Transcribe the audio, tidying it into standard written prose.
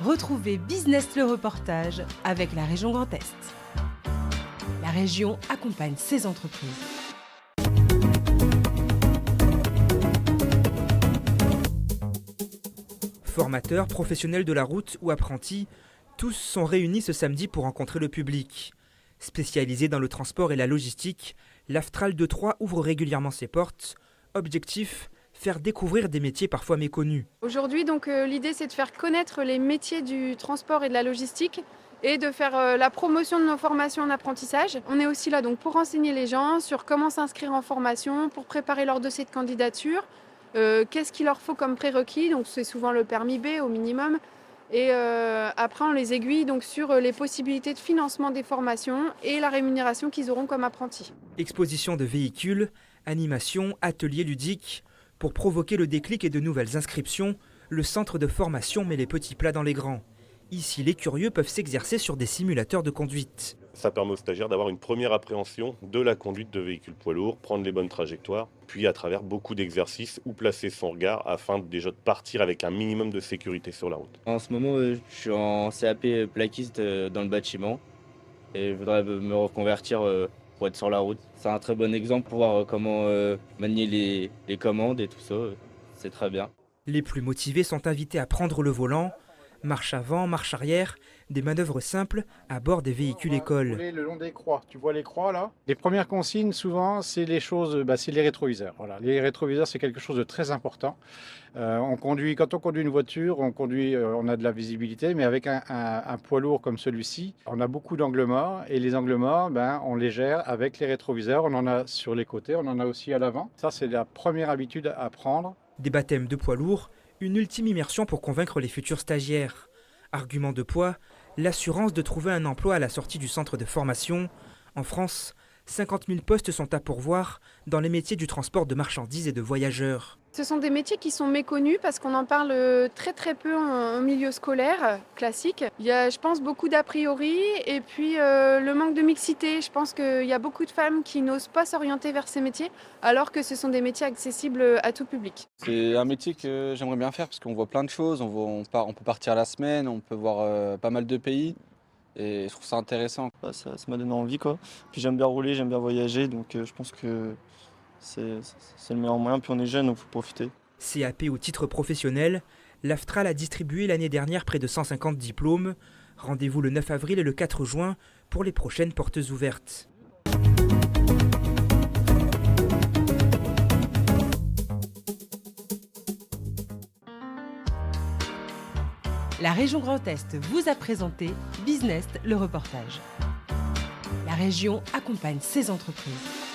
Retrouvez Business le reportage avec la région Grand Est. La région accompagne ses entreprises. Formateurs, professionnels de la route ou apprentis, tous sont réunis ce samedi pour rencontrer le public. Spécialisé dans le transport et la logistique, l'Aftral de Troyes ouvre régulièrement ses portes. Objectif, faire découvrir des métiers parfois méconnus. Aujourd'hui, l'idée, c'est de faire connaître les métiers du transport et de la logistique et de faire la promotion de nos formations en apprentissage. On est aussi là pour renseigner les gens sur comment s'inscrire en formation, pour préparer leur dossier de candidature, qu'est-ce qu'il leur faut comme prérequis, donc c'est souvent le permis B au minimum. Et après, on les aiguille sur les possibilités de financement des formations et la rémunération qu'ils auront comme apprentis. Exposition de véhicules, animation, ateliers ludiques. Pour provoquer le déclic et de nouvelles inscriptions, le centre de formation met les petits plats dans les grands. Ici, les curieux peuvent s'exercer sur des simulateurs de conduite. Ça permet aux stagiaires d'avoir une première appréhension de la conduite de véhicules poids lourds, prendre les bonnes trajectoires, puis à travers beaucoup d'exercices où placer son regard afin déjà de partir avec un minimum de sécurité sur la route. En ce moment, je suis en CAP plaquiste dans le bâtiment et je voudrais me reconvertir pour être sur la route. C'est un très bon exemple pour voir comment manier les commandes et tout ça. C'est très bien. Les plus motivés sont invités à prendre le volant. Marche avant, marche arrière, des manœuvres simples à bord des véhicules écoles. Le long des croix, tu vois les croix là ? Les premières consignes souvent c'est les choses, c'est les rétroviseurs. Voilà. Les rétroviseurs c'est quelque chose de très important. Quand on conduit une voiture, on a de la visibilité, mais avec un poids lourd comme celui-ci, on a beaucoup d'angles morts et les angles morts, on les gère avec les rétroviseurs. On en a sur les côtés, on en a aussi à l'avant. Ça c'est la première habitude à prendre. Des baptêmes de poids lourds. Une ultime immersion pour convaincre les futurs stagiaires. Argument de poids, l'assurance de trouver un emploi à la sortie du centre de formation. En France, 50 000 postes sont à pourvoir dans les métiers du transport de marchandises et de voyageurs. Ce sont des métiers qui sont méconnus parce qu'on en parle très peu en milieu scolaire classique. Il y a, je pense, beaucoup d'a priori et puis le manque de mixité. Je pense qu'il y a beaucoup de femmes qui n'osent pas s'orienter vers ces métiers alors que ce sont des métiers accessibles à tout public. C'est un métier que j'aimerais bien faire parce qu'on voit plein de choses. On peut partir la semaine, on peut voir pas mal de pays. Et je trouve ça intéressant. Ça m'a donné envie, quoi. Puis j'aime bien rouler, j'aime bien voyager, donc je pense que c'est le meilleur moyen. Puis on est jeune, donc il faut profiter. CAP ou titre professionnel, l'Aftral a distribué l'année dernière près de 150 diplômes. Rendez-vous le 9 avril et le 4 juin pour les prochaines portes ouvertes. La région Grand Est vous a présenté Business le reportage. La région accompagne ses entreprises.